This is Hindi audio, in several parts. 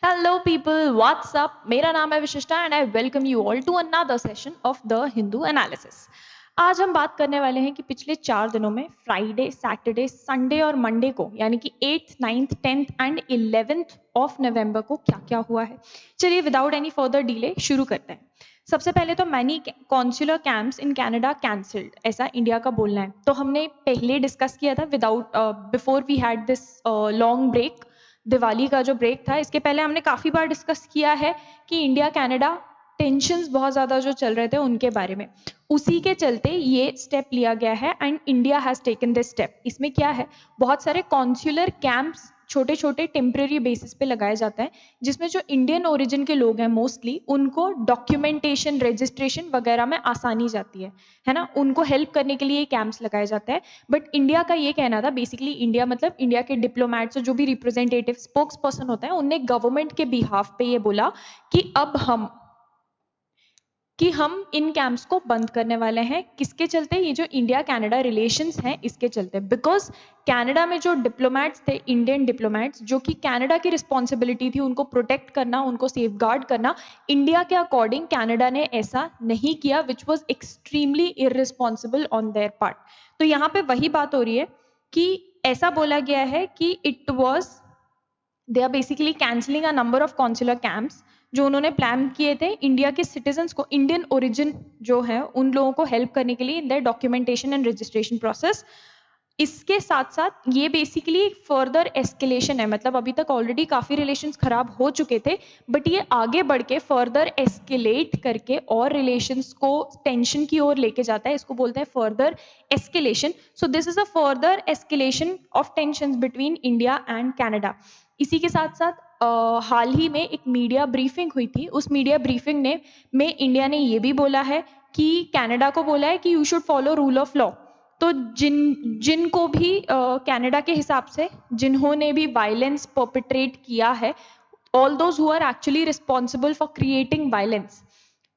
Hello people, what's up? मेरा नाम है Vishishta and I welcome you all to another session of the Hindu analysis. आज हम बात करने वाले हैं कि पिछले 4 दिनों में फ्राइडे, सैटरडे, संडे और मंडे को यानी कि 8th, 9th, 10th and 11th of November को क्या क्या हुआ है। चलिए विदाउट एनी फर्दर डिले शुरू करते हैं। सबसे पहले तो many consular camps in Canada cancelled, ऐसा इंडिया का बोलना है। तो हमने पहले डिस्कस किया था without before we had this long break, Diwali का जो ब्रेक था, इसके पहले हमने काफ़ी बार डिस्कस किया है कि इंडिया कनाडा टेंशन्स बहुत ज़्यादा जो चल रहे थे उनके बारे में। उसी के चलते ये स्टेप लिया गया है and India has taken this step. इसमें क्या है, बहुत सारे कॉन्सुलर कैंप्स छोटे छोटे टेम्प्रेरी बेसिस पे लगाए जाते हैं, जिसमें जो इंडियन ओरिजिन के लोग हैं मोस्टली उनको डॉक्यूमेंटेशन, रजिस्ट्रेशन वगैरह में आसानी जाती है ना, उनको हेल्प करने के लिए ये कैंप्स लगाए जाते हैं। बट इंडिया का ये कहना था, बेसिकली इंडिया मतलब इंडिया के डिप्लोमेट्स जो भी रिप्रेजेंटेटिव स्पोक्स पर्सन होता है, उनने गवर्नमेंट के बिहाफ पे ये बोला कि हम इन कैंप्स को बंद करने वाले हैं। किसके चलते? ये जो इंडिया कनाडा रिलेशंस हैं इसके चलते। बिकॉज कनाडा में जो डिप्लोमेट्स थे, इंडियन डिप्लोमेट्स, जो कि कनाडा की रिस्पॉन्सिबिलिटी थी उनको प्रोटेक्ट करना, उनको सेफगार्ड करना, इंडिया के अकॉर्डिंग कनाडा ने ऐसा नहीं किया, which was extremely irresponsible on their part. तो यहाँ पे वही बात हो रही है कि ऐसा बोला गया है कि it was they are basically cancelling a number of consular camps जो उन्होंने प्लान किए थे इंडिया के सिटीजन्स को, इंडियन ओरिजिन जो है उन लोगों को हेल्प करने के लिए in the documentation and registration process. इसके साथ साथ ये बेसिकली फर्दर एस्केलेशन है, मतलब अभी तक ऑलरेडी काफ़ी रिलेशंस खराब हो चुके थे, बट ये आगे बढ़ के फर्दर एस्केलेट करके और रिलेशंस को टेंशन की ओर लेके जाता है। इसको बोलते हैं further escalation. So this is a further escalation of tension between India and Canada. इसी के साथ साथ हाल ही में एक मीडिया ब्रीफिंग हुई थी। उस मीडिया ब्रीफिंग में इंडिया ने ये भी बोला है कि कनाडा को बोला है कि you should follow rule of law. तो जिनको भी कनाडा के हिसाब से जिन्होंने भी वायलेंस परपिट्रेट किया है, all those who are actually responsible for creating violence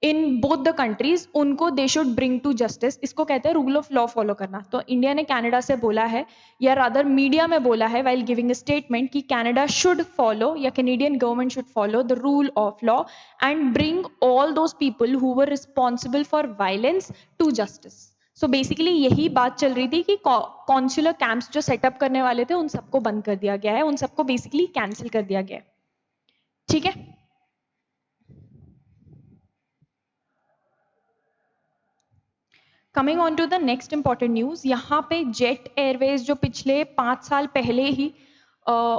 in both the countries, उनको they should bring to justice. इसको कहते हैं रूल ऑफ लॉ फॉलो करना। तो इंडिया ने कनाडा से बोला है, या रादर मीडिया में बोला है वाइल गिविंग अ स्टेटमेंट, कि कनाडा शुड फॉलो या Canadian government should follow the rule of law and bring all those people who were responsible for violence to justice. So basically यही बात चल रही थी कि कॉन्सुलर कैंप्स जो सेटअप करने वाले थे उन सबको बंद कर दिया गया है, उन सबको बेसिकली कैंसिल कर दिया गया है। ठीक है, coming on to the next important news. यहाँ पे जेट एयरवेज जो पिछले 5 साल पहले ही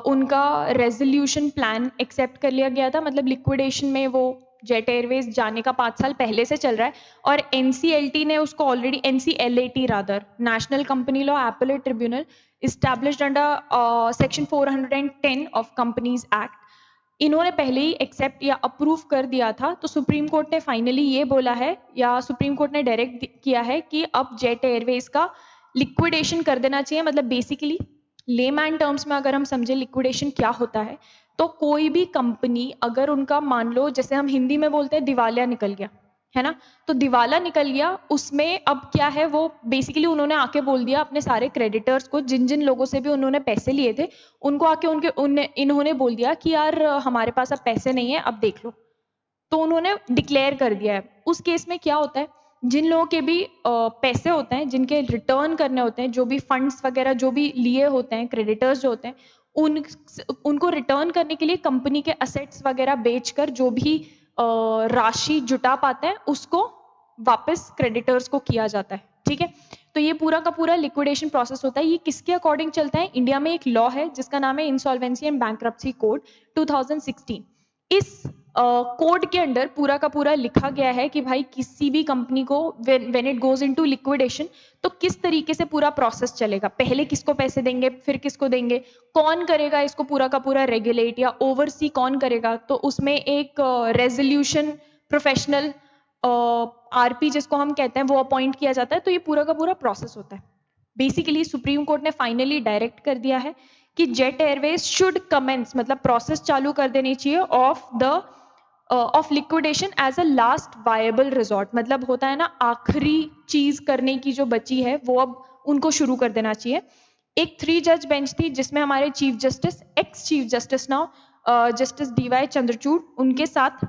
उनका रेजोल्यूशन प्लान एक्सेप्ट कर लिया गया था, मतलब लिक्विडेशन में वो जेट एयरवेज जाने का 5 साल पहले से चल रहा है, और एनसीएलटी ने उसको already, NCLAT rather, national company law appellate tribunal established under section 410 of companies act, इन्होंने पहले ही एक्सेप्ट या अप्रूव कर दिया था। तो सुप्रीम कोर्ट ने फाइनली ये बोला है, या सुप्रीम कोर्ट ने डायरेक्ट किया है कि अब जेट एयरवेज का लिक्विडेशन कर देना चाहिए। मतलब बेसिकली लेमैन टर्म्स में अगर हम समझे लिक्विडेशन क्या होता है, तो कोई भी कंपनी अगर उनका, मान लो जैसे हम हिंदी में बोलते हैं दिवालिया निकल गया, है ना, तो दिवाला निकल गया, उसमें अब क्या है, वो बेसिकली उन्होंने आके बोल दिया अपने सारे क्रेडिटर्स को, जिन जिन लोगों से भी उन्होंने पैसे लिए थे उनको आके इन्होंने बोल दिया कि यार हमारे पास अब पैसे नहीं है, अब देख लो। तो उन्होंने डिक्लेयर कर दिया है। उस केस में क्या होता है, जिन लोगों के भी पैसे होते हैं, जिनके रिटर्न करने होते हैं, जो भी फंड्स वगैरह जो भी लिए होते हैं, क्रेडिटर्स जो होते हैं, उनको रिटर्न करने के लिए कंपनी के असेट्स वगैरह बेचकर जो भी राशि जुटा पाते हैं उसको वापस क्रेडिटर्स को किया जाता है। ठीक है, तो ये पूरा का पूरा लिक्विडेशन प्रोसेस होता है। ये किसके अकॉर्डिंग चलता है? इंडिया में एक लॉ है जिसका नाम है इंसॉल्वेंसी एंड बैंक्रप्सी कोड 2016। इस कोड के अंडर पूरा का पूरा लिखा गया है कि भाई किसी भी कंपनी को when it goes into liquidation, तो किस तरीके से पूरा प्रोसेस चलेगा, पहले किसको पैसे देंगे, फिर किसको देंगे, कौन करेगा इसको पूरा का पूरा रेगुलेट या ओवरसी कौन करेगा। तो उसमें एक रेजोल्यूशन प्रोफेशनल आरपी जिसको हम कहते हैं वो अपॉइंट किया जाता है। तो ये पूरा का पूरा प्रोसेस होता है। बेसिकली सुप्रीम कोर्ट ने फाइनली डायरेक्ट कर दिया है कि जेट एयरवेज शुड कमेंस, मतलब प्रोसेस चालू कर देनी चाहिए of liquidation as a last viable resort. मतलब होता है ना, आखिरी चीज करने की जो बची है वो अब उनको शुरू कर देना चाहिए। एक 3 जज बेंच थी जिसमें हमारे chief justice, ex chief justice now justice DY Chandrachud, उनके साथ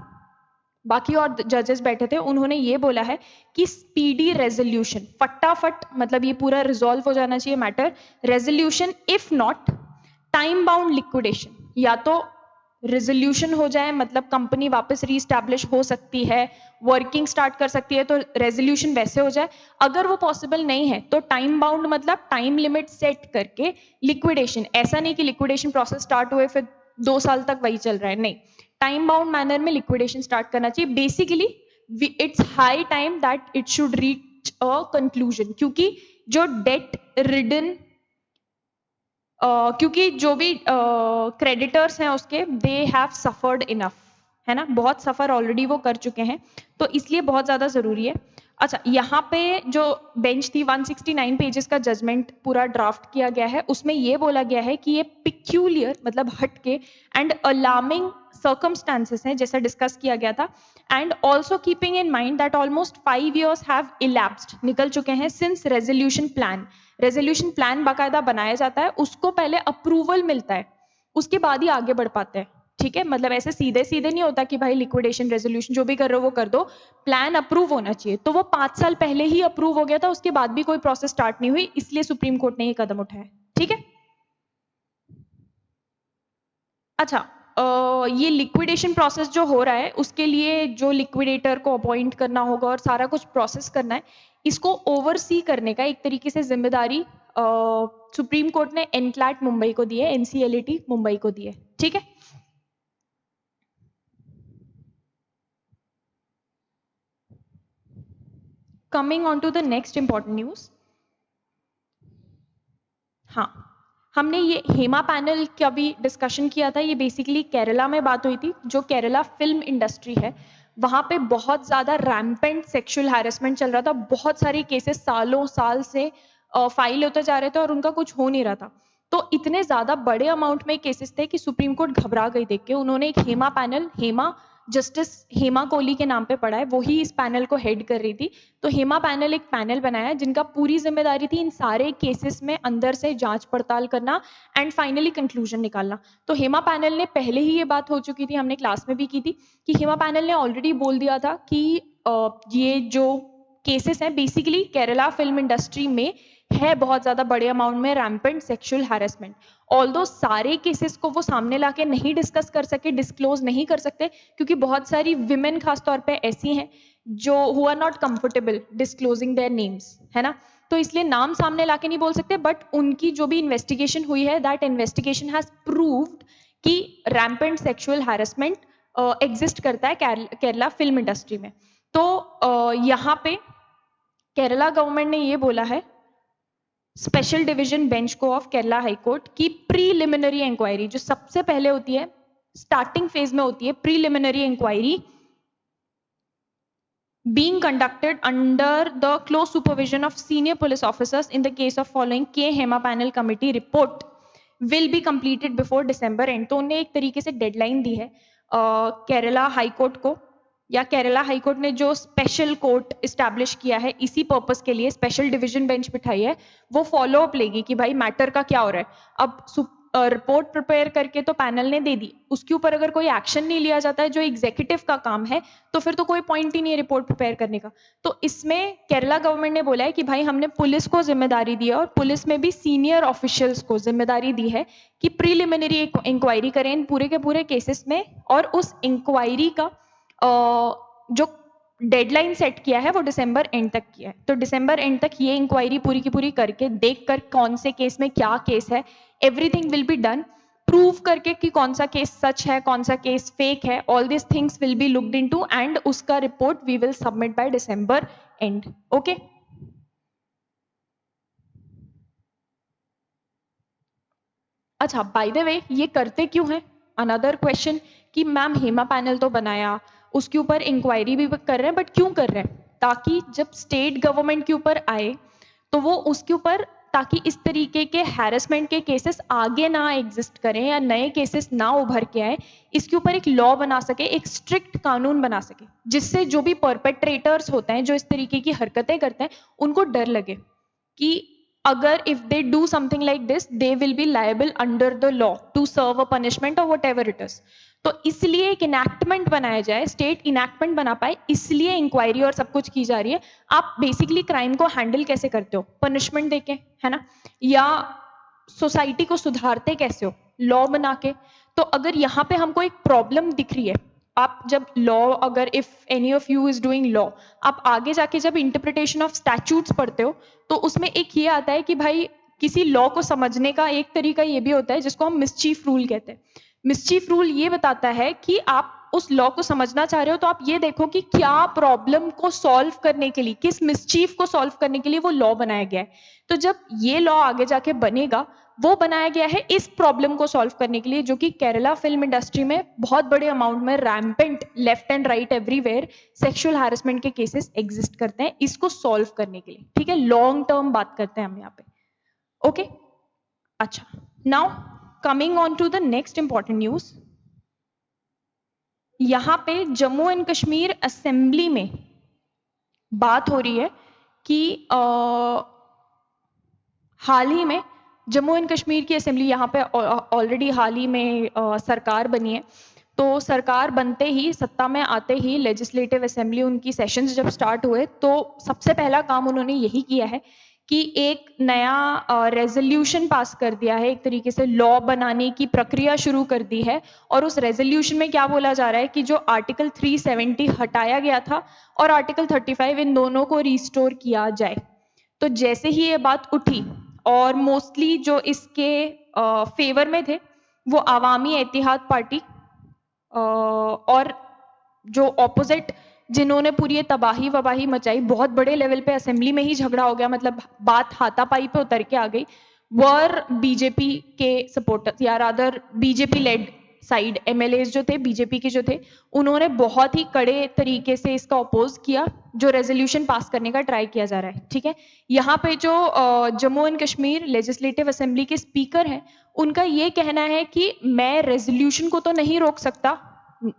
बाकी और जजेस बैठे थे, उन्होंने ये बोला है कि स्पीडी रेजोल्यूशन, फटाफट मतलब ये पूरा रिजॉल्व हो जाना चाहिए matter, resolution if not time bound liquidation, या तो रेजोल्यूशन हो जाए मतलब कंपनी वापस रीस्टैब्लिश हो सकती है, वर्किंग स्टार्ट कर सकती है, तो रेजोल्यूशन वैसे हो जाए। अगर वो पॉसिबल नहीं है तो टाइम बाउंड मतलब टाइम लिमिट सेट करके लिक्विडेशन, ऐसा नहीं कि लिक्विडेशन प्रोसेस स्टार्ट हुए फिर 2 साल तक वही चल रहा है, नहीं, टाइम बाउंड मैनर में लिक्विडेशन स्टार्ट करना चाहिए। Basically it's high time that it should reach a conclusion, क्योंकि जो डेट रिडन क्योंकि जो भी क्रेडिटर्स हैं उसके, दे हैव सफर्ड इनफ, है ना, बहुत सफर ऑलरेडी वो कर चुके हैं, तो इसलिए बहुत ज्यादा जरूरी है। अच्छा, यहाँ पे जो बेंच थी 169 पेजेस का जजमेंट पूरा ड्राफ्ट किया गया है, उसमें ये बोला गया है कि ये पिक्यूलियर मतलब हटके एंड अलार्मिंग सर्कमस्टांसेस हैं, जैसा डिस्कस किया गया था, and also keeping in mind that almost 5 years have elapsed, निकल चुके हैं since resolution plan. Resolution plan बाकायदा बनाया जाता है, उसको पहले अप्रूवल मिलता है, उसके बाद ही आगे बढ़ पाते हैं, ठीक है, मतलब ऐसे सीधे सीधे नहीं होता कि भाई लिक्विडेशन रेजोल्यूशन जो भी कर रहे हो वो कर दो, प्लान अप्रूव होना चाहिए। तो वो 5 साल पहले ही अप्रूव हो गया था, उसके बाद भी कोई प्रोसेस स्टार्ट नहीं हुई, इसलिए सुप्रीम कोर्ट ने ये कदम उठाया, ठीक है। अच्छा, ये लिक्विडेशन प्रोसेस जो हो रहा है उसके लिए जो लिक्विडेटर को अपॉइंट करना होगा और सारा कुछ प्रोसेस करना है, इसको ओवरसी करने का एक तरीके से जिम्मेदारी सुप्रीम कोर्ट ने एनक्लैट मुंबई को दी है, एनसीएलटी मुंबई को दी है, ठीक है। Coming on to the next important news, हाँ, हमने ये हेमा पैनल का भी डिस्कशन किया था, ये बेसिकली केरला में बात हुई थी, जो केरला फिल्म इंडस्ट्री है वहां पे बहुत ज्यादा रैम्पेंट सेक्सुअल हैरेसमेंट चल रहा था, बहुत सारे केसेस सालों साल से फाइल होते जा रहे थे और उनका कुछ हो नहीं रहा था। तो इतने ज्यादा बड़े अमाउंट में केसेस थे कि सुप्रीम कोर्ट घबरा गई देख के, उन्होंने एक हेमा पैनल, हेमा जस्टिस हेमा कोहली के नाम पे पड़ा है, वो ही इस पैनल को हेड कर रही थी। तो हेमा पैनल एक पैनल बनाया जिनका पूरी जिम्मेदारी थी इन सारे केसेस में अंदर से जांच पड़ताल करना एंड फाइनली कंक्लूजन निकालना। तो हेमा पैनल ने पहले ही ये बात हो चुकी थी, हमने क्लास में भी की थी, कि हेमा पैनल ने ऑलरेडी बोल दिया था कि ये जो केसेस हैं बेसिकली केरला फिल्म इंडस्ट्री में है बहुत ज्यादा बड़े अमाउंट में रैम्पेंट सेक्सुअल हैरेसमेंट। ऑल्दो सारे केसेस को वो सामने लाके नहीं डिस्कस कर सके, डिस्क्लोज नहीं कर सकते, क्योंकि बहुत सारी विमेन खासतौर पे ऐसी हैं जो who are not comfortable disclosing their names, है ना, तो इसलिए नाम सामने लाके नहीं बोल सकते, बट उनकी जो भी इन्वेस्टिगेशन हुई है दैट इन्वेस्टिगेशन हैज प्रूव्ड कि रैम्पेंट सेक्सुअल हैरेसमेंट एग्जिस्ट करता है केरला फिल्म इंडस्ट्री में। तो यहाँ पे केरला गवर्नमेंट ने ये बोला है स्पेशल डिवीजन बेंच को ऑफ केरला हाई कोर्ट की प्रीलिमिनरी इंक्वायरी, जो सबसे पहले होती है स्टार्टिंग फेज में होती है preliminary inquiry, being conducted under the close supervision of senior police officers in the case of following K Hema panel committee report will be completed before December end। तो उन्हें एक तरीके से डेडलाइन दी है केरला हाई कोर्ट को, या केरला हाई कोर्ट ने जो स्पेशल कोर्ट इस्टेब्लिश किया है इसी पर्पस के लिए, स्पेशल डिवीजन बेंच बिठाई है, वो फॉलो अप लेगी कि भाई मैटर का क्या हो रहा है। अब रिपोर्ट प्रिपेयर करके तो पैनल ने दे दी, उसके ऊपर अगर कोई एक्शन नहीं लिया जाता है जो एग्जीक्यूटिव का काम है, तो फिर तो कोई पॉइंट ही नहीं है रिपोर्ट प्रिपेयर करने का। तो इसमें केरला गवर्नमेंट ने बोला है कि भाई हमने पुलिस को जिम्मेदारी दी है और पुलिस में भी सीनियर ऑफिशियल्स को जिम्मेदारी दी है कि प्रीलिमिनरी इंक्वायरी करें इन पूरे के पूरे केसेस में, और उस इंक्वायरी का जो डेडलाइन सेट किया है वो दिसंबर एंड तक किया है। तो दिसंबर एंड तक ये इंक्वायरी पूरी की पूरी करके देख कर कौन से केस में क्या केस है, everything will be done, prove करके कि कौन सा केस सच है कौन सा केस फेक है, all this things will be looked into and उसका report we will submit by December and. Okay, अच्छा बाय द वे ये करते क्यों है, अनदर क्वेश्चन, कि मैम हेमा पैनल तो बनाया, उसके ऊपर इंक्वायरी भी कर रहे हैं, बट क्यों कर रहे हैं, ताकि जब स्टेट गवर्नमेंट के ऊपर आए तो वो उसके ऊपर, ताकि इस तरीके के हैरेसमेंट के केसेस आगे ना एग्जिस्ट करें या नए केसेस ना उभर के आए, इसके ऊपर एक लॉ बना सके, एक स्ट्रिक्ट कानून बना सके, जिससे जो भी परपेट्रेटर्स होते हैं जो इस तरीके की हरकतें करते हैं उनको डर लगे कि अगर if they do something like this they will be liable under the law to serve a punishment or whatever it is. तो इसलिए एक इनैक्टमेंट बनाया जाए, स्टेट इनैक्टमेंट बना पाए, इसलिए इंक्वायरी और सब कुछ की जा रही है. आप बेसिकली क्राइम को हैंडल कैसे करते हो? पनिशमेंट देके, है ना, या सोसाइटी को सुधारते कैसे हो? लॉ बना के. तो अगर यहाँ पे हमको एक प्रॉब्लम दिख रही है, आप जब लॉ, अगर if any of you is doing law, आप आगे जाके जब इंटरप्रिटेशन ऑफ स्टैट्यूट्स पढ़ते हो तो उसमें एक ये आता है कि भाई किसी लॉ को समझने का एक तरीका ये भी होता है जिसको हम मिसचीफ रूल कहते हैं. मिसचीफ रूल ये बताता है कि आप उस लॉ को समझना चाह रहे हो तो आप ये देखो कि क्या प्रॉब्लम को सॉल्व करने के लिए, किस मिसचीफ को सॉल्व करने के लिए वो लॉ बनाया गया है. तो जब ये लॉ आगे जाके बनेगा, वो बनाया गया है इस प्रॉब्लम को सॉल्व करने के लिए, जो कि केरला फिल्म इंडस्ट्री में बहुत बड़े अमाउंट में rampant left and right everywhere sexual harassment के केसेस एग्जिस्ट करते हैं, इसको सॉल्व करने के लिए. ठीक है, लॉन्ग टर्म बात करते हैं हम यहाँ पे. ओके, अच्छा, now coming on to the next important news. यहाँ पे जम्मू एंड कश्मीर असेंबली में बात हो रही है कि हाल ही में जम्मू एंड कश्मीर की असेंबली, यहाँ पे ऑलरेडी हाल ही में सरकार बनी है. तो सरकार बनते ही, सत्ता में आते ही, लेजिस्लेटिव असेंबली उनकी सेशंस जब स्टार्ट हुए तो सबसे पहला काम उन्होंने यही किया है कि एक नया रेजोल्यूशन पास कर दिया है, एक तरीके से लॉ बनाने की प्रक्रिया शुरू कर दी है. और उस रेजोल्यूशन में क्या बोला जा रहा है कि जो आर्टिकल 370 हटाया गया था और आर्टिकल 35, इन दोनों को रिस्टोर किया जाए. तो जैसे ही ये बात उठी, और मोस्टली जो इसके फेवर में थे वो आवामी एतिहाद पार्टी, और जो ऑपोजिट, जिन्होंने पूरी ये तबाही वबाही मचाई, बहुत बड़े लेवल पे असेंबली में ही झगड़ा हो गया, मतलब बात हाथापाई पे उतर के आ गई, वर बीजेपी के सपोर्टर्स, या rather BJP led side MLAs जो थे, बीजेपी के जो थे, उन्होंने बहुत ही कड़े तरीके से इसका अपोज किया, जो रेजोल्यूशन पास करने का ट्राई किया जा रहा है. ठीक है, यहाँ पे जो Jammu and Kashmir legislative assembly के स्पीकर हैं, उनका ये कहना है कि मैं रेजोल्यूशन को तो नहीं रोक सकता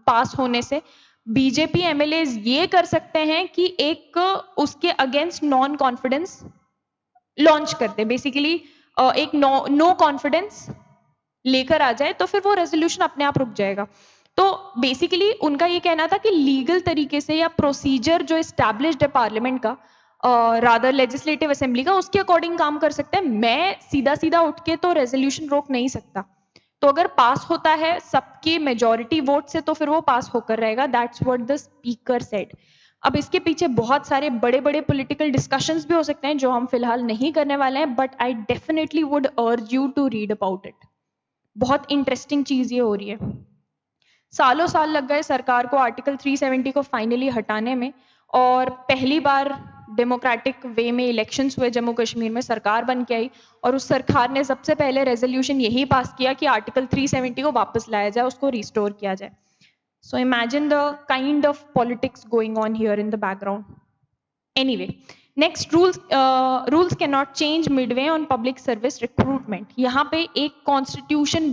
पास होने से, बीजेपी एमएलए ये कर सकते हैं कि एक उसके अगेंस्ट नॉन कॉन्फिडेंस लॉन्च करते, बेसिकली एक नो कॉन्फिडेंस लेकर आ जाए, तो फिर वो रेजोल्यूशन अपने आप रुक जाएगा. तो बेसिकली उनका ये कहना था कि लीगल तरीके से या प्रोसीजर जो एस्टैब्लिश्ड है पार्लियामेंट का, रादर लेजिस्लेटिव असेंबली का, उसके अकॉर्डिंग काम कर सकते हैं. मैं सीधा सीधा उठ के तो रेजोल्यूशन रोक नहीं सकता. तो अगर पास होता है सबकी मेजॉरिटी वोट से तो फिर वो पास होकर रहेगा. That's what the speaker said. अब इसके पीछे बहुत सारे बड़े बड़े पॉलिटिकल डिस्कशंस भी हो सकते हैं जो हम फिलहाल नहीं करने वाले हैं, but I definitely would urge you to read about it. बहुत इंटरेस्टिंग चीज ये हो रही है. सालों साल लग गए सरकार को आर्टिकल 370 को फाइनली हटाने में, और पहली बार डेमोक्रेटिक वे में इलेक्शंस हुए, जम्मू कश्मीर में सरकार बन के आई, और उस सरकार ने सबसे पहले रेजोल्यूशन यही पास किया कि आर्टिकल 370 को वापस लाया जाए, उसको रिस्टोर किया जाए. So imagine the kind of politics going on here in the background. Anyway, next, rules can not change Midway on public service recruitment. यहाँ पे एक कॉन्स्टिट्यूशन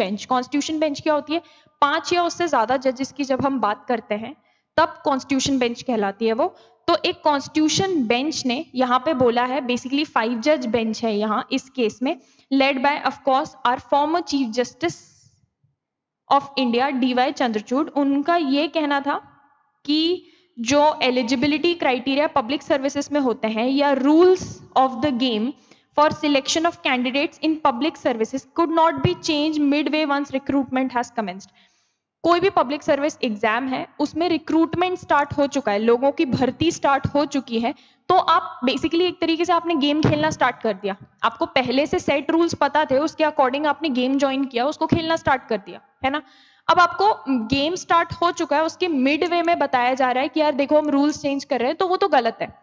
बेंच क्या होती है? 5 या उससे ज्यादा जजेस की जब हम बात करते हैं तब कॉन्स्टिट्यूशन बेंच कहलाती है वो. तो एक कॉन्स्टिट्यूशन बेंच ने यहाँ पे बोला है, बेसिकली 5 जज बेंच है यहाँ इस केस में, led by of course our former chief justice of India DY Chandrachud. उनका ये कहना था कि जो एलिजिबिलिटी क्राइटेरिया पब्लिक सर्विसेज में होते हैं, या rules of the game for selection of candidates in public services could not be change midway once recruitment has commenced. कोई भी पब्लिक सर्विस एग्जाम है, उसमें रिक्रूटमेंट स्टार्ट हो चुका है, लोगों की भर्ती स्टार्ट हो चुकी है, तो आप बेसिकली एक तरीके से आपने गेम खेलना स्टार्ट कर दिया. आपको पहले से सेट रूल्स पता थे, उसके अकॉर्डिंग आपने गेम ज्वाइन किया, उसको खेलना स्टार्ट कर दिया, है ना. अब आपको गेम स्टार्ट हो चुका है, उसके मिड वे में बताया जा रहा है कि यार देखो हम रूल्स चेंज कर रहे हैं, तो वो तो गलत है.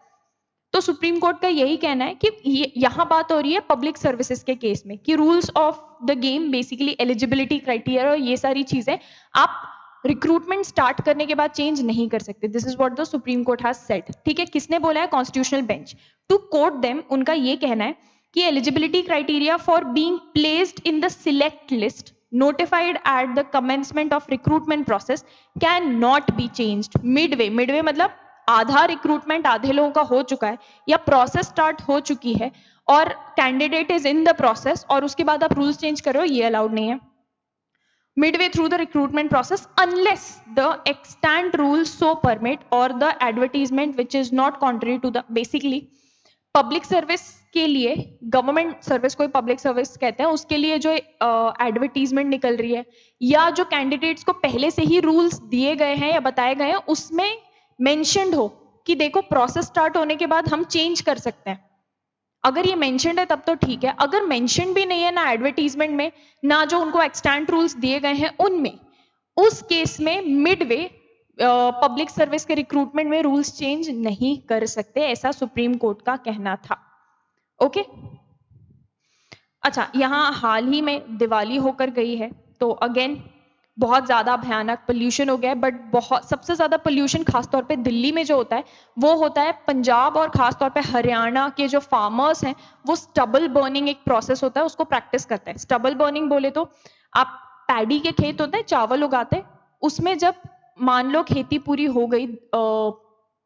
तो सुप्रीम कोर्ट का यही कहना है कि यहाँ बात हो रही है पब्लिक सर्विसेज के केस में कि rules of the game, basically eligibility criteria और ये सारी चीजें आप रिक्रूटमेंट स्टार्ट करने के बाद चेंज नहीं कर सकते. This is what the Supreme Court has said. ठीक है, किसने बोला है? Constitutional bench. To quote them, उनका ये कहना है कि eligibility criteria for being placed in the select list notified at the commencement of recruitment process can not be changed midway मतलब आधा रिक्रूटमेंट आधे लोगों का हो चुका है या प्रोसेस स्टार्ट हो चुकी है और candidate is in the process और उसके बाद आप रूल्स चेंज कर रहे हो, ये अलाउड नहीं है. Midway through the recruitment process, unless the extant rules so permit or the advertisement which is not contrary to the basically public service के लिए, गवर्नमेंट सर्विस कोई पब्लिक सर्विस कहते हैं, उसके लिए जो एडवर्टीजमेंट निकल रही है या जो कैंडिडेट्स को पहले से ही रूल्स दिए गए हैं या बताए गए हैं उसमें मेंशन्ड हो कि देखो प्रोसेस स्टार्ट होने के बाद हम चेंज कर सकते हैं. अगर ये मेंशन्ड है तब तो ठीक है. अगर मेंशन भी नहीं है ना एडवर्टीजमेंट में ना जो उनको एक्सटेंट रूल्स दिए गए हैं उनमें, उस केस में मिडवे पब्लिक सर्विस के रिक्रूटमेंट में रूल्स चेंज नहीं कर सकते, ऐसा सुप्रीम कोर्ट का कहना था. ओके. अच्छा, यहाँ हाल ही में दिवाली होकर गई है तो अगेन बहुत ज्यादा भयानक पोल्यूशन हो गया है. बट बहुत सबसे ज्यादा पोल्यूशन खासतौर पे दिल्ली में जो होता है वो होता है पंजाब और खासतौर पे हरियाणा के जो फार्मर्स हैं वो स्टबल बर्निंग एक प्रोसेस होता है उसको प्रैक्टिस करते हैं. स्टबल बर्निंग बोले तो आप पैडी के खेत होते हैं, चावल उगाते हैं, उसमें जब मान लो खेती पूरी हो गई,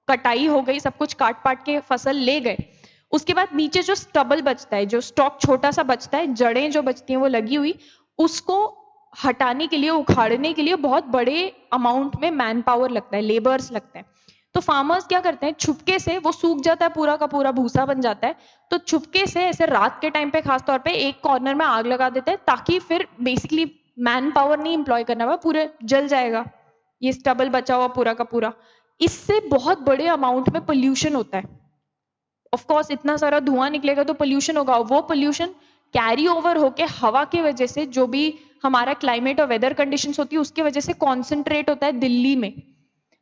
कटाई हो गई, सब कुछ काट पाट के फसल ले गए, उसके बाद नीचे जो स्टबल बचता है, जो स्टॉक छोटा सा बचता है, जड़ें जो बचती हैं वो लगी हुई, उसको हटाने के लिए, उखाड़ने के लिए बहुत बड़े अमाउंट में मैन पावर लगता है, लेबर्स लगते हैं. तो फार्मर्स क्या करते हैं, छुपके से वो सूख जाता है, पूरा का पूरा भूसा बन जाता है, तो छुपके से ऐसे रात के टाइम पे खासतौर पे एक कॉर्नर में आग लगा देते हैं ताकि फिर बेसिकली मैन पावर नहीं इंप्लॉय करना हुआ, पूरे जल जाएगा ये स्टबल बचा हुआ पूरा का पूरा. इससे बहुत बड़े अमाउंट में पोल्यूशन होता है. ऑफ कोर्स इतना सारा धुआं निकलेगा तो पोल्यूशन होगा, वो पोल्यूशन कैरी ओवर होके हवा की वजह से जो भी हमारा क्लाइमेट और वेदर कंडीशंस होती है उसकी वजह से कॉन्सेंट्रेट होता है दिल्ली में.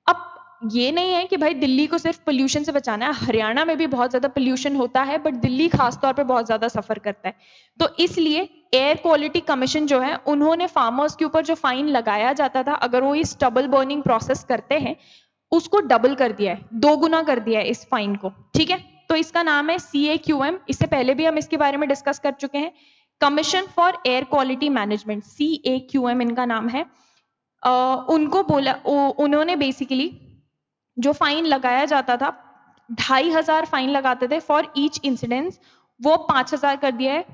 अब ये नहीं है कि भाई दिल्ली को सिर्फ पोल्यूशन से बचाना है, हरियाणा में भी बहुत ज्यादा पोल्यूशन होता है बट दिल्ली खासतौर पे बहुत ज्यादा सफर करता है. तो इसलिए एयर क्वालिटी कमीशन जो है उन्होंने फार्मर्स के ऊपर जो फाइन लगाया जाता था अगर वो इस स्टबल बर्निंग प्रोसेस करते हैं उसको डबल कर दिया है, 2 गुना कर दिया है इस फाइन को. ठीक है, तो इसका नाम है CAQM. इससे पहले भी हम इसके बारे में डिस्कस कर चुके हैं. Commission for air quality management, CAQM इनका नाम है. उनको बोला, उन्होंने बेसिकली जो फाइन लगाया जाता था 2500 फाइन लगाते थे फॉर ईच इंसिडेंस, वो 5000 कर दिया है.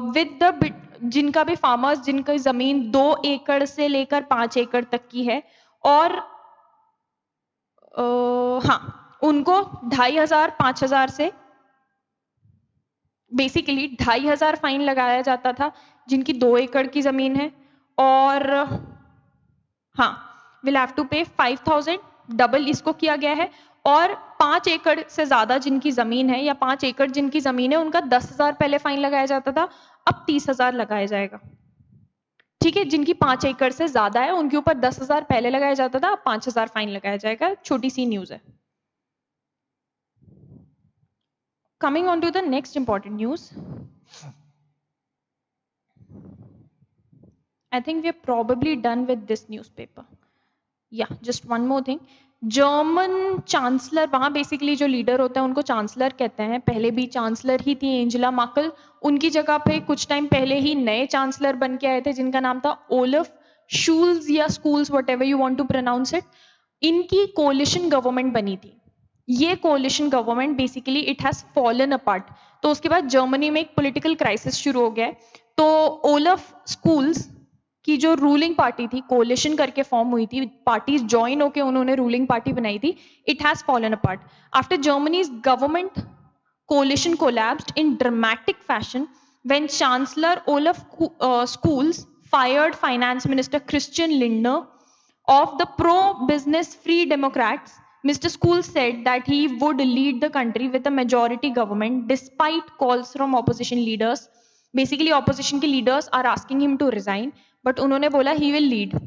विद द जिनका भी फार्मर्स जिनकी जमीन 2 एकड़ से लेकर 5 एकड़ तक की है और हाँ उनको 2500 5000 से बेसिकली 2500 फाइन लगाया जाता था जिनकी 2 एकड़ की जमीन है और हाँ विल हैव टू पे 5000, डबल इसको किया गया है. और 5 एकड़ से ज्यादा जिनकी जमीन है या 5 एकड़ जिनकी जमीन है उनका 10,000 पहले फाइन लगाया जाता था, अब 30,000 लगाया जाएगा. ठीक है, जिनकी 5 एकड़ से ज्यादा है उनके ऊपर 10,000 पहले लगाया जाता था, अब 5,000 फाइन लगाया जाएगा. छोटी सी न्यूज है. Coming on to the next important news, I think we are probably done with this newspaper. Yeah, just one more thing. German chancellor, वहां बेसिकली जो लीडर होता है उनको चांसलर कहते हैं, पहले भी चांसलर ही थी एंजेला मार्कल, उनकी जगह पे कुछ टाइम पहले ही नए चांसलर बन के आए थे जिनका नाम था ओलफ शूल्स या Scholz, whatever you want to pronounce it. इनकी कोलिशन गवर्नमेंट बनी थी. ये coalition government basically it has fallen apart. तो उसके बाद जर्मनी में एक पॉलिटिकल क्राइसिस शुरू हो गया है. तो ओलफ स्कूल्स की जो रूलिंग पार्टी थी, कोलिशन करके फॉर्म हुई थी, पार्टीज ज्वाइन होके उन्होंने रूलिंग पार्टी बनाई थी, it has fallen apart after Germany's government coalition collapsed in dramatic fashion when Chancellor Olaf Scholz fired Finance Minister Christian Lindner of the pro-business Free Democrats. Mr. Scholz said that he would lead the country with a majority government despite calls from opposition leaders. Basically, opposition के leaders are asking him to resign, but उन्होंने बोला he will lead.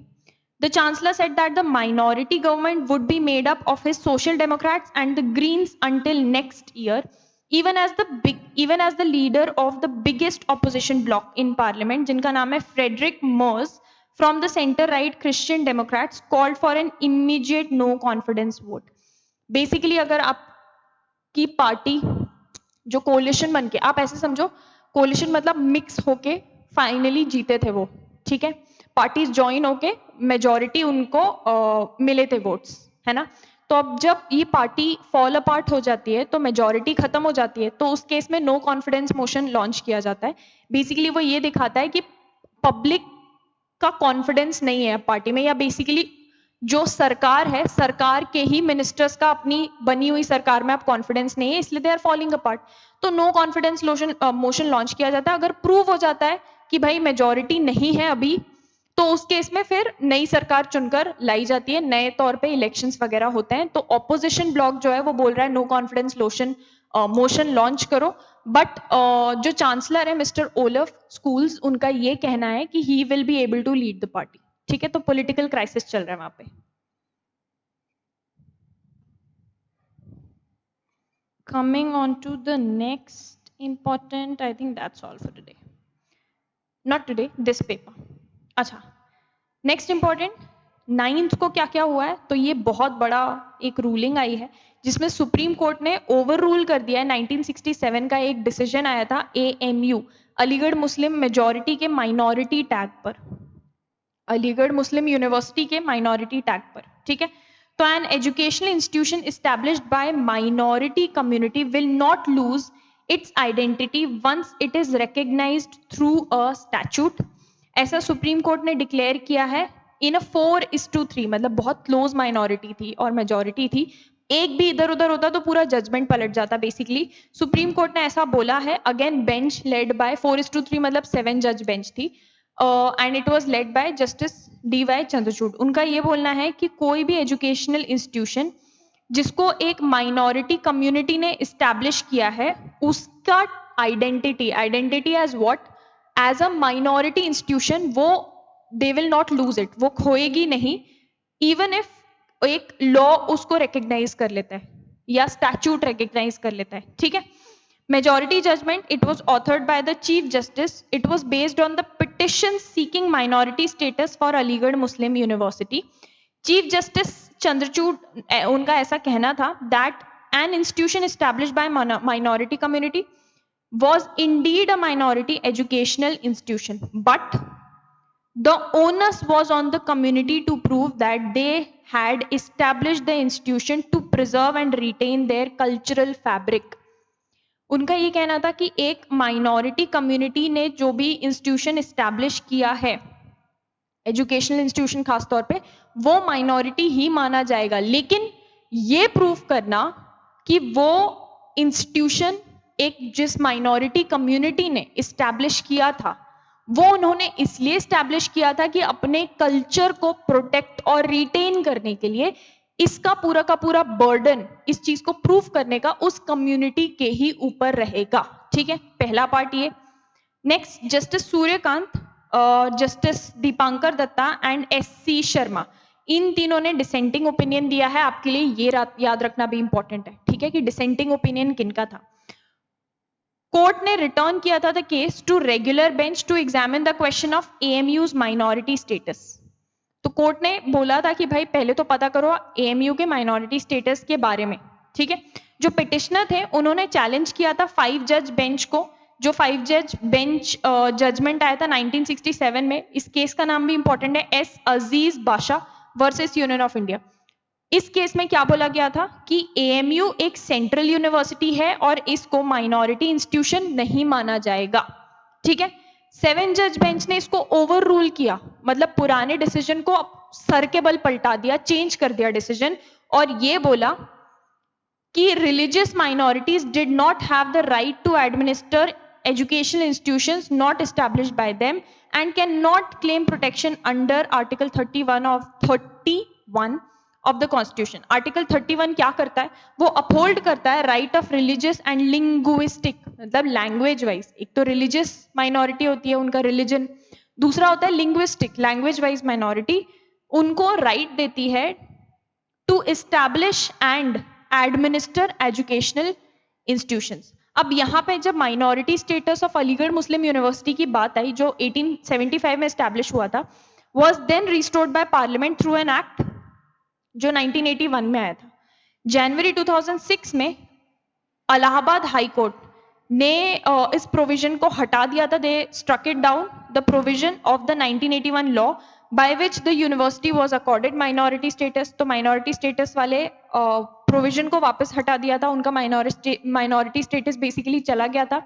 The Chancellor said that the minority government would be made up of his Social Democrats and the Greens until next year. Even as the leader of the biggest opposition bloc in parliament, जिनका नाम है Frederick Merz from the center right Christian Democrats, called for an immediate no confidence vote. Basically अगर आपकी पार्टी जो कोलिशन बन के, आप ऐसे समझो कोलिशन मतलब मिक्स होके फाइनली जीते थे वो, ठीक है, पार्टीज ज्वाइन होके मेजॉरिटी उनको मिले थे वोट्स, है ना. तो अब जब ये पार्टी फॉल अपार्ट हो जाती है तो मेजॉरिटी खत्म हो जाती है, तो उस केस में नो कॉन्फिडेंस मोशन लॉन्च किया जाता है। बेसिकली वो ये दिखाता है कि पब्लिक का कॉन्फिडेंस नहीं है पार्टी में, या बेसिकली जो सरकार है, सरकार के ही मिनिस्टर्स का अपनी बनी हुई सरकार में अब कॉन्फिडेंस नहीं है, इसलिए दे आर फॉलिंग अपार्ट। तो नो कॉन्फिडेंस मोशन लॉन्च किया जाता है। अगर प्रूव हो जाता है कि भाई मेजॉरिटी नहीं है अभी, तो उस केस में फिर नई सरकार चुनकर लाई जाती है, नए तौर पे इलेक्शंस वगैरह होते हैं। तो ऑपोजिशन ब्लॉक जो है वो बोल रहा है नो कॉन्फिडेंस मोशन लॉन्च करो, बट जो चांसलर है मिस्टर ओलफ स्कूल्स, उनका ये कहना है कि he will be able to lead the party. ठीक है, तो पॉलिटिकल क्राइसिस चल रहा है वहां पे। Coming on to the next important, I think that's all for today. Not today, this paper. अच्छा, नेक्स्ट इंपॉर्टेंट, 9th को क्या क्या हुआ है, तो ये बहुत बड़ा एक रूलिंग आई है जिसमें सुप्रीम कोर्ट ने ओवर रूल कर दिया है 1967 का एक डिसीजन आया था AMU, अलीगढ़ मुस्लिम मेजॉरिटी के माइनॉरिटी टैग पर, अलीगढ़ मुस्लिम यूनिवर्सिटी के माइनॉरिटी टैग पर। ठीक है, तो an educational institution established by minority community will not lose its identity once it is recognised through a statute. ऐसा सुप्रीम कोर्ट ने डिक्लेयर किया है इन अ 4:3, मतलब बहुत क्लोज माइनॉरिटी थी और मेजॉरिटी थी, एक भी इधर उधर होता तो पूरा जजमेंट पलट जाता। बेसिकली सुप्रीम कोर्ट ने ऐसा बोला है, अगेन बेंच लेड बाय 4:3, मतलब 7 जज बेंच थी, and it was led by justice DY Chandrachud. उनका ये बोलना है कि कोई भी एजुकेशनल इंस्टीट्यूशन जिसको एक माइनॉरिटी कम्युनिटी ने इस्टेब्लिश किया है, उसका identity as what, as a minority institution, वो they will not lose it, वो खोएगी नहीं, इवन इफ एक लॉ उसको रिकग्नाइज कर लेता है या स्टैट्यूट रिकग्नाइज कर लेता है। ठीक है, majority judgment, it was authored by the chief justice, it was based on the petition seeking minority status for Aligarh Muslim University. Chief Justice Chandrachud उनका ऐसा कहना था that an institution established by minority community was indeed a minority educational institution, but the onus was on the community to prove that they had established the institution to preserve and retain their cultural fabric. उनका ये कहना था कि एक माइनॉरिटी कम्युनिटी ने जो भी इंस्टीट्यूशन इस्टेब्लिश किया है, एजुकेशनल इंस्टीट्यूशन खास तौर पे, वो माइनॉरिटी ही माना जाएगा, लेकिन ये प्रूव करना कि वो इंस्टीट्यूशन एक जिस माइनॉरिटी कम्युनिटी ने इस्टेब्लिश किया था, वो उन्होंने इसलिए इस्टेब्लिश किया था कि अपने कल्चर को प्रोटेक्ट और रिटेन करने के लिए, इसका पूरा का पूरा बर्डन इस चीज को प्रूव करने का उस कम्युनिटी के ही ऊपर रहेगा। ठीक है, पहला पार्ट ये। Next, justice Suryakant, justice Dipankar Datta and SC Sharma, इन तीनों ने डिसेंटिंग ओपिनियन दिया है। आपके लिए ये याद रखना भी इंपॉर्टेंट है, ठीक है, कि डिसेंटिंग ओपिनियन किनका था। कोर्ट ने रिटर्न किया था the case to regular bench to examine the question of AMU's minority status. तो कोर्ट ने बोला था कि भाई पहले तो पता करो AMU के माइनॉरिटी स्टेटस के बारे में। ठीक है, जो पिटिशनर थे उन्होंने चैलेंज किया था 5 जज बेंच को, जो 5 जज बेंच जजमेंट आया था 1967 में। इस केस का नाम भी इंपॉर्टेंट है, S Azeez Basha versus Union of India. इस केस में क्या बोला गया था कि AMU एक सेंट्रल यूनिवर्सिटी है और इसको माइनॉरिटी इंस्टीट्यूशन नहीं माना जाएगा। ठीक है, 7 जज बेंच ने इसको ओवर रूल किया, मतलब पुराने डिसीजन को सर के बल पलटा दिया, चेंज कर दिया डिसीजन, और ये बोला कि religious minorities did not have the right to administer educational institutions not established by them and cannot claim protection under article 31 of the constitution. Article 31 क्या करता है, वो अपहोल्ड करता है right of religious and linguistic, मतलब लैंग्वेज वाइज, एक तो रिलीजियस माइनॉरिटी होती है उनका रिलीजन, दूसरा होता है लिंग्विस्टिक, लैंग्वेज वाइज माइनॉरिटी, उनको राइट देती है to establish and administer educational institutions. अब यहाँ पे जब minority status of Aligarh Muslim University की बात आई, जो 1875 में एस्टैब्लिश हुआ था, was then restored by parliament through an act जो 1981 में आया था। जनवरी 2006 में इलाहाबाद हाई कोर्ट ने इस प्रोविजन को हटा दिया था, they struck it down the provision of the 1981 law by which the university was accorded minority status. तो minority status वाले प्रोविजन को वापस हटा दिया था, उनका माइनॉरिटी स्टेटस बेसिकली चला गया था।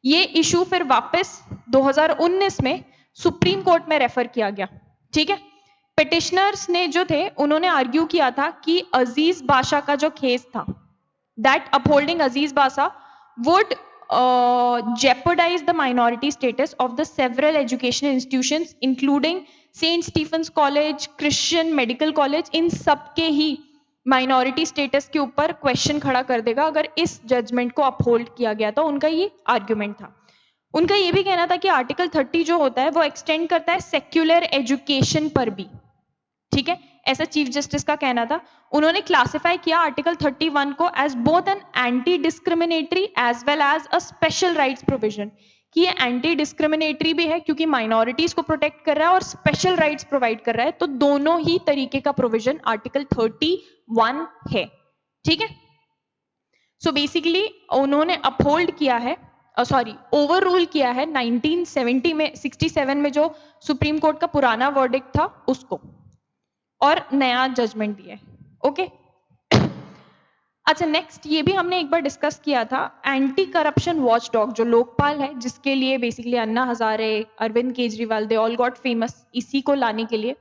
ये इशू फिर वापस 2019 में सुप्रीम कोर्ट में रेफर किया गया। ठीक है, पिटिशनर्स ने जो थे उन्होंने आर्ग्यू किया था कि अजीज बाशा का जो केस था, that upholding Azeez Basha would jeopardize the minority status of the several educational institutions including St. Stephen's College, Christian Medical College, इन सब के ही माइनॉरिटी स्टेटस के ऊपर क्वेश्चन खड़ा कर देगा अगर इस जजमेंट को अपहोल्ड किया गया। तो उनका ये आर्ग्यूमेंट था। उनका ये भी कहना था कि आर्टिकल 30 जो होता है वो एक्सटेंड करता है सेक्युलर एजुकेशन पर भी। ठीक है, ऐसा चीफ जस्टिस का कहना था। उन्होंने क्लासिफाई किया आर्टिकल 31 को as both an anti discriminatory as well as a special rights provision, कि ये एंटी डिस्क्रिमिनेटरी भी है क्योंकि माइनॉरिटीज को प्रोटेक्ट कर रहा है और स्पेशल राइट्स प्रोवाइड कर रहा है। तो दोनों ही तरीके का प्रोविजन आर्टिकल 31 है। ठीक है, सो बेसिकली उन्होंने अपहोल्ड किया है, सॉरी ओवर रूल किया है 1970 में 67 में जो सुप्रीम कोर्ट का पुराना वर्डिक्ट था उसको, और नया जजमेंट दिया है। ओके, अच्छा नेक्स्ट ये भी हमने एक बार डिस्कस किया था, एंटी करप्शन वॉच डॉग जो लोकपाल है, जिसके लिए basically Anna Hazare, Arvind Kejriwal, they all got famous इसी को लाने के लिए।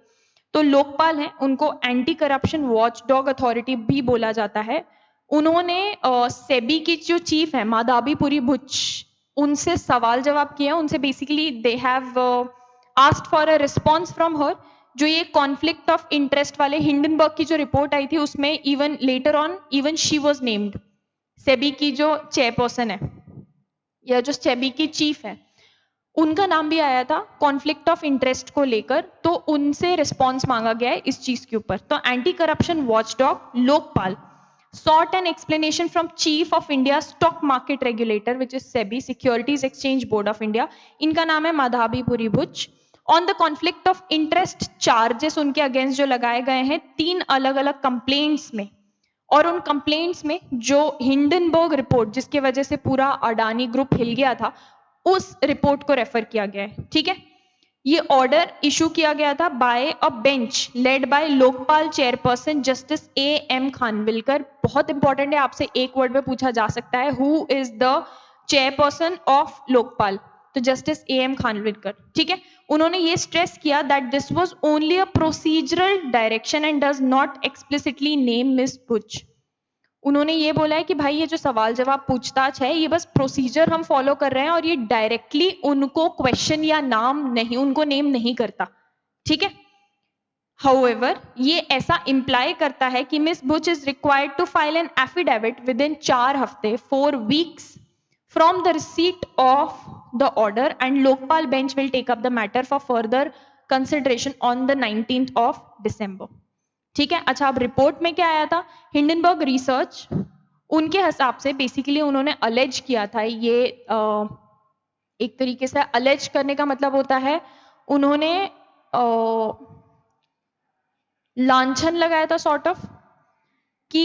तो लोकपाल है, उनको anti corruption watchdog authority भी बोला जाता है। उन्होंने सेबी की जो चीफ है माधवी बुच, उनसे सवाल जवाब किया। उनसे basically they have asked for a response from her. जो ये कॉन्फ्लिक्ट ऑफ इंटरेस्ट वाले हिंडनबर्ग की जो रिपोर्ट आई थी उसमें even later on even she was named, SEBI की जो चेयरपर्सन है या जो सेबी की चीफ है उनका नाम भी आया था कॉन्फ्लिक्ट ऑफ इंटरेस्ट को लेकर। तो उनसे रिस्पॉन्स मांगा गया है इस चीज के ऊपर। तो anti corruption watchdog Lokpal sought an explanation from Chief of India Stock Market Regulator, which is SEBI, Securities Exchange Board of India. इनका नाम है Madhabi Buch. On the conflict of interest charges उनके अगेंस्ट जो लगाए गए हैं 3 अलग अलग कंप्लेंट्स में, और उन कंप्लेंट्स में जो हिंडनबर्ग रिपोर्ट जिसके वजह से पूरा अडानी ग्रुप हिल गया था, उस रिपोर्ट को रेफर किया गया है। ठीक है, ये ऑर्डर इशू किया गया था by a bench led by Lokpal chairperson justice A.M. Khanwilkar. बहुत इंपॉर्टेंट है, आपसे एक वर्ड में पूछा जा सकता है, who is the chairperson of Lokpal? तो जस्टिस A.M. खानविलकर। ठीक है, उन्होंने ये स्ट्रेस किया that this was only a procedural direction and does not explicitly name miss Buch. उन्होंने ये बोला है कि भाई ये जो सवाल जवाब पूछताछ है ये बस प्रोसीजर हम फॉलो कर रहे हैं और ये डायरेक्टली उनको क्वेश्चन या नाम नहीं, उनको नेम नहीं करता। ठीक है, हाउएवर ये ऐसा इंप्लाई करता है कि miss Buch is required to file an affidavit within 4 हफ्ते 4 weeks from the receipt of the order and Lokpal bench will take up the matter for further consideration on the 19th of December. ठीक है, अच्छा अब रिपोर्ट में क्या आया था? हिंडनबर्ग रिसर्च उनके हिसाब से बेसिकली उन्होंने अलेज किया था, ये एक तरीके से अलेज करने का मतलब होता है उन्होंने लांछन लगाया था सॉर्ट ऑफ कि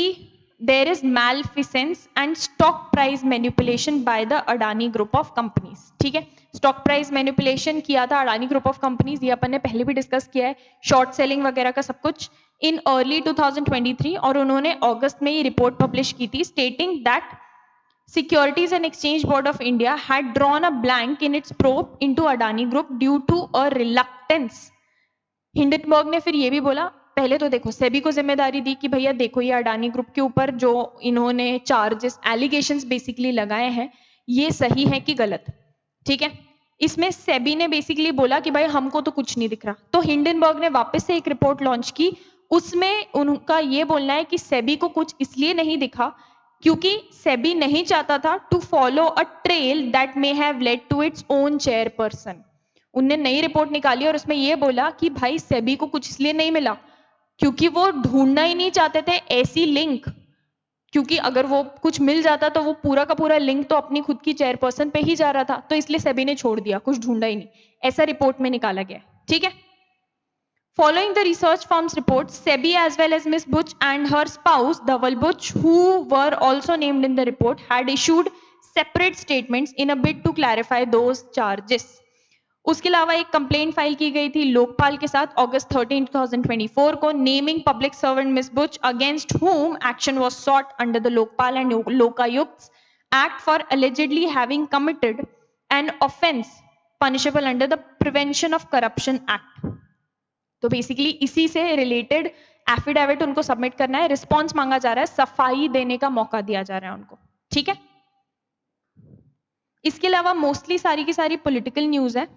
there is malfeasance and stock price manipulation by the Adani group of companies. ठीक है, स्टॉक प्राइस मैनिपुलेशन किया था अडानी ग्रुप ऑफ कंपनीज, ये अपन ने पहले भी डिस्कस किया है, शॉर्ट सेलिंग वगैरह का सब कुछ इन अर्ली 2023। और उन्होंने अगस्त में ये रिपोर्ट पब्लिश की थी stating that securities and exchange board of India had drawn a blank in its probe into Adani group due to a reluctance. Hindenburg ने फिर ये भी बोला, पहले तो देखो सेबी को जिम्मेदारी दी कि भैया देखो ये अडानी ग्रुप के ऊपर जो इन्होंने चार्जेस एलिगेशंस बेसिकली लगाए हैं ये सही है कि गलत। ठीक है, इसमें सेबी ने बेसिकली बोला कि भाई हमको तो कुछ नहीं दिख रहा। तो हिंडनबर्ग ने वापस से एक रिपोर्ट लॉन्च की, उसमें उनका ये बोलना है कि सेबी को कुछ इसलिए नहीं दिखा क्योंकि सेबी नहीं चाहता था to follow a trail that may have led to its own chairperson. उनने नई रिपोर्ट निकाली और उसमें यह बोला कि भाई सेबी को कुछ इसलिए नहीं मिला क्योंकि वो ढूंढना ही नहीं चाहते थे ऐसी लिंक, क्योंकि अगर वो कुछ मिल जाता तो वो पूरा का पूरा लिंक तो अपनी खुद की चेयरपर्सन पे ही जा रहा था, तो इसलिए सेबी ने छोड़ दिया, कुछ ढूंढा ही नहीं, ऐसा रिपोर्ट में निकाला गया। ठीक है, following the research firm's report, SEBI as well as Miss Butch and her spouse Dhaval Butch, who were also named in the report, had issued separate statements in a bid to clarify those charges. उसके अलावा एक कंप्लेंट फाइल की गई थी लोकपाल के साथ अगस्त 13, 2024 को, naming public servant miss Buch, against whom action was sought under the Lokpal and Lokayukt's Act for allegedly having committed an offence punishable under the Prevention of Corruption Act. तो बेसिकली इसी से रिलेटेड एफिडेविट उनको सबमिट करना है, रिस्पॉन्स मांगा जा रहा है, सफाई देने का मौका दिया जा रहा है उनको, ठीक है। इसके अलावा मोस्टली सारी की सारी पॉलिटिकल न्यूज है।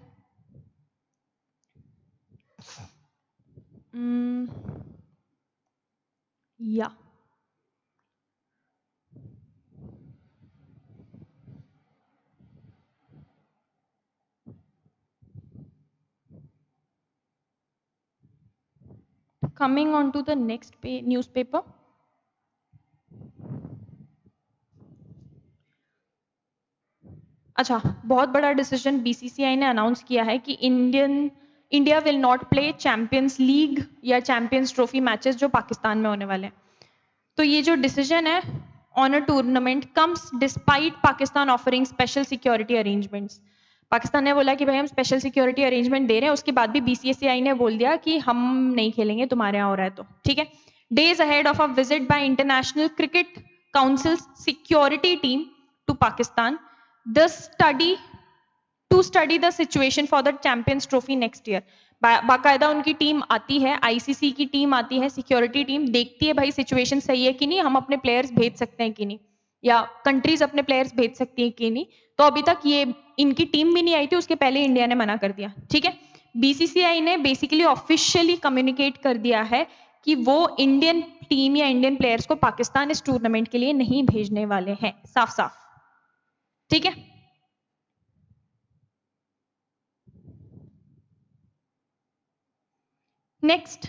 या coming on to the next newspaper. अच्छा, बहुत बड़ा डिसीजन बीसीसीआई ने अनाउंस किया है कि India will not play champions league या चैंपियंस ट्रॉफी मैचेस जो पाकिस्तान में होने वाले हैं। तो ये जो डिसीजन है on a tournament comes despite Pakistan offering special security arrangements. Pakistan ने बोला कि भाई हम स्पेशल सिक्योरिटी अरेंजमेंट दे रहे हैं, उसके बाद भी बीसीसीआई ने बोल दिया कि हम नहीं खेलेंगे, तुम्हारे यहाँ हो रहा है तो, ठीक है। Days ahead of a visit by international cricket council security team to Pakistan to study the situation for the champions trophy next year. बाकायदा उनकी टीम आती है, आईसीसी की टीम आती है, सिक्योरिटी टीम देखती है भाई सिचुएशन सही है कि नहीं, हम अपने प्लेयर्स भेज सकते हैं कि नहीं, या कंट्रीज अपने प्लेयर्स भेज सकती हैं कि नहीं। तो अभी तक ये इनकी टीम भी नहीं आई थी, उसके पहले इंडिया ने मना कर दिया, ठीक है। बीसीसीआई ने बेसिकली ऑफिशियली कम्युनिकेट कर दिया है कि वो इंडियन टीम या इंडियन प्लेयर्स को पाकिस्तान इस टूर्नामेंट के लिए नहीं भेजने वाले हैं, साफ साफ, ठीक है। नेक्स्ट,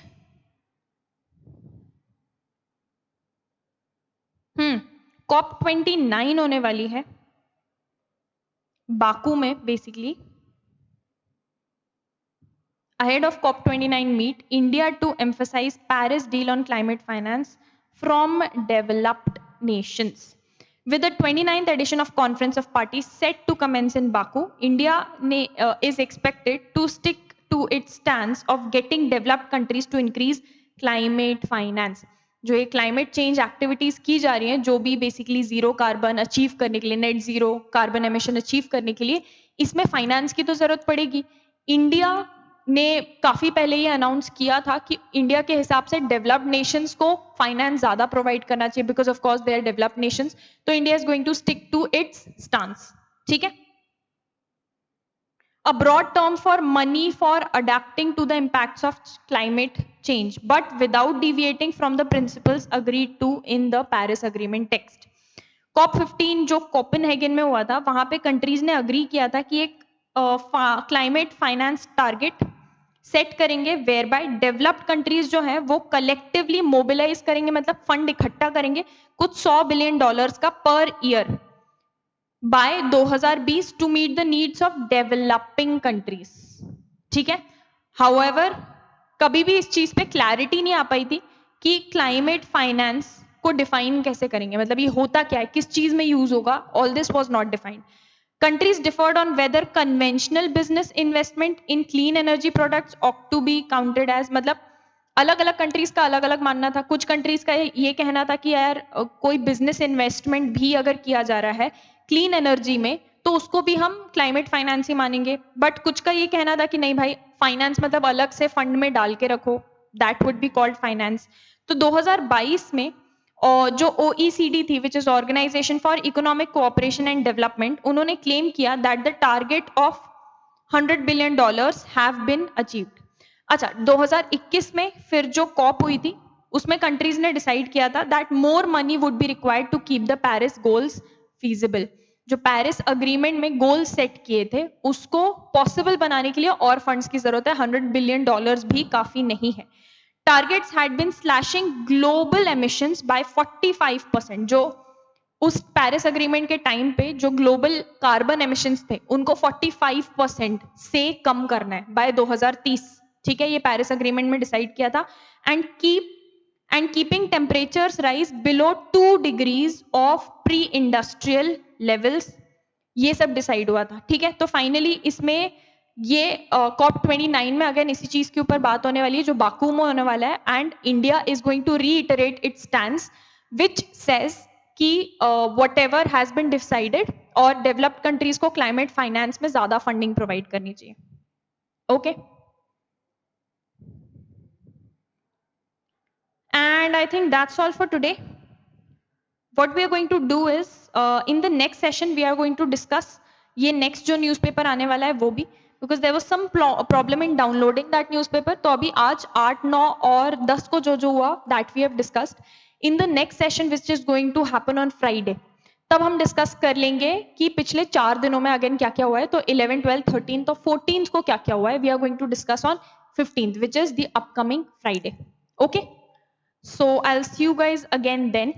COP29 होने वाली है बाकू में basically. Ahead of COP29 meet, India to emphasize Paris deal on climate finance from developed nations. With the 29th edition of Conference of Parties set to commence in Baku, India is expected to stick to its stance of getting developed countries to increase climate finance. जो ये क्लाइमेट चेंज एक्टिविटीज की जा रही हैं, जो भी बेसिकली जीरो कार्बन अचीव करने के लिए, net zero carbon emission achieve करने के लिए, इसमें फाइनेंस की तो जरूरत पड़ेगी। इंडिया ने काफी पहले ये अनाउंस किया था कि इंडिया के हिसाब से डेवलप्ड नेशंस को फाइनेंस ज्यादा प्रोवाइड करना चाहिए, because of course they are developed nations. तो India is going to stick to its stance, ठीक है। A broad term for money for adapting to the impacts of climate change, but without deviating from the principles agreed to in the Paris Agreement text. COP15 जो कोपेनहेगन में हुआ था, वहां पे कंट्रीज ने अग्री किया था कि एक क्लाइमेट फाइनेंस टारगेट सेट करेंगे, वेयर बाय डेवलप्ड कंट्रीज जो है वो कलेक्टिवली मोबिलाइज करेंगे, मतलब फंड इकट्ठा करेंगे कुछ $100 बिलियन का per year by 2020 to meet the needs of developing countries, ठीक है। हाउएवर कभी भी इस चीज पे क्लैरिटी नहीं आ पाई थी कि क्लाइमेट फाइनेंस को डिफाइन कैसे करेंगे, मतलब ये होता क्या है, किस चीज में यूज होगा, all this was not defined. Countries differed on whether conventional business investment in clean energy products ought to be counted as, मतलब अलग अलग कंट्रीज का अलग अलग मानना था। कुछ कंट्रीज का ये कहना था कि यार कोई बिजनेस इन्वेस्टमेंट भी अगर किया जा रहा है क्लीन एनर्जी में तो उसको भी हम क्लाइमेट फाइनेंस ही मानेंगे, बट कुछ का ये कहना था कि नहीं भाई, फाइनेंस मतलब अलग से फंड में डाल के रखो, that would be called finance. तो 2022 में और जो OECD थी, which is organisation for economic cooperation and development, उन्होंने क्लेम किया that the target of $100 billion have been achieved. अच्छा, 2021 में फिर जो कॉप हुई थी उसमें कंट्रीज ने डिसाइड किया था that more money would be required to keep the Paris goals feasible. जो पेरिस अग्रीमेंट में गोल सेट किए थे उसको पॉसिबल बनाने के लिए और फंड्स की जरूरत है, $100 बिलियन भी काफी नहीं है। Targets had been slashing global emissions by 45%। जो उस पेरिस अग्रीमेंट के टाइम पे जो ग्लोबल कार्बन एमिशंस थे उनको 45% से कम करना है बाय 2030, ठीक है। ये पेरिस अग्रीमेंट में डिसाइड किया था। And keeping temperatures rise below 2 degrees of pre industrial levels, ये सब डिसाइड हुआ था, ठीक है। तो फाइनली इसमें ये COP29 में अगेन इसी चीज के ऊपर बात होने वाली है जो बाकू में होने वाला है, and India is going to reiterate its stance which says कि whatever has been decided, और डेवलप्ड कंट्रीज को क्लाइमेट फाइनेंस में ज्यादा फंडिंग प्रोवाइड करनी चाहिए. Okay, and I think that's all for today. What we are going to do is in the next session we are going to discuss ये next जो newspaper आने वाला है वो भी, because there was some problem in downloading that newspaper. तो अभी आज 8, 9 और 10 को जो हुआ that we have discussed. In the next session which is going to happen on Friday, तब हम डिस्कस कर लेंगे कि पिछले 4 दिनों में अगेन क्या क्या हुआ है. तो 11, 12, 13 और 14 को क्या क्या हुआ है, we are going to discuss on 15th which is the upcoming Friday. Okay, so I'll see you guys again then.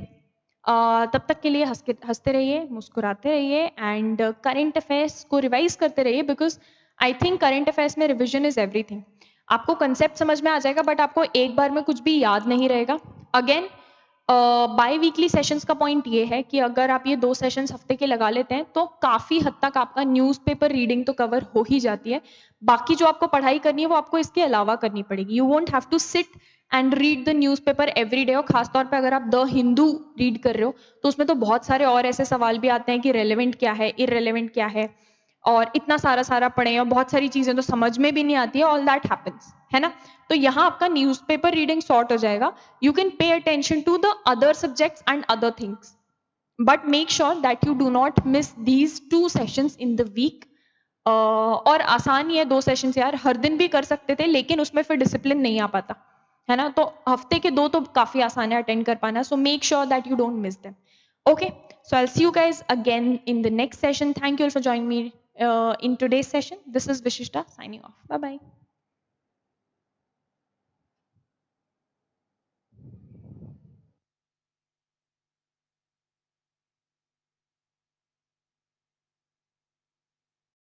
तब तक के लिए हंसते रहिए, मुस्कुराते रहिए, एंड करंट अफेयर्स को रिवाइज करते रहिए, because I think current affairs में रिविजन इज एवरीथिंग. आपको कंसेप्ट समझ में आ जाएगा बट आपको एक बार में कुछ भी याद नहीं रहेगा. अगेन बाई वीकली सेशंस का पॉइंट ये है कि अगर आप ये 2 सेशंस हफ्ते के लगा लेते हैं तो काफ़ी हद तक आपका न्यूज़पेपर रीडिंग तो कवर हो ही जाती है. बाकी जो आपको पढ़ाई करनी है वो आपको इसके अलावा करनी पड़ेगी. You won't have to sit and read the newspaper every day. और खासतौर पे अगर आप द हिंदू रीड कर रहे हो तो उसमें तो बहुत सारे और ऐसे सवाल भी आते हैं कि रेलेवेंट क्या है, इररेलेवेंट क्या है, और इतना सारा पढ़ें और बहुत सारी चीज़ें तो समझ में भी नहीं आती है. ऑल दैट हैपन्स, है ना. तो यहाँ आपका न्यूज़पेपर रीडिंग सॉर्ट हो जाएगा. You can pay attention to the other subjects and other things, but make sure that you do not miss these 2 sessions in the week. और आसान ही है 2 सेशंस यार, हर दिन भी कर सकते थे लेकिन उसमें फिर डिसिप्लिन नहीं आ पाता, है ना. तो हफ्ते के 2 तो काफ़ी आसान है अटेंड कर पाना. So make sure that you don't miss them. Okay, so I'll see you guys again in the next session. Thank you all for joining me in today's session. This is Vishishta signing off. Bye bye.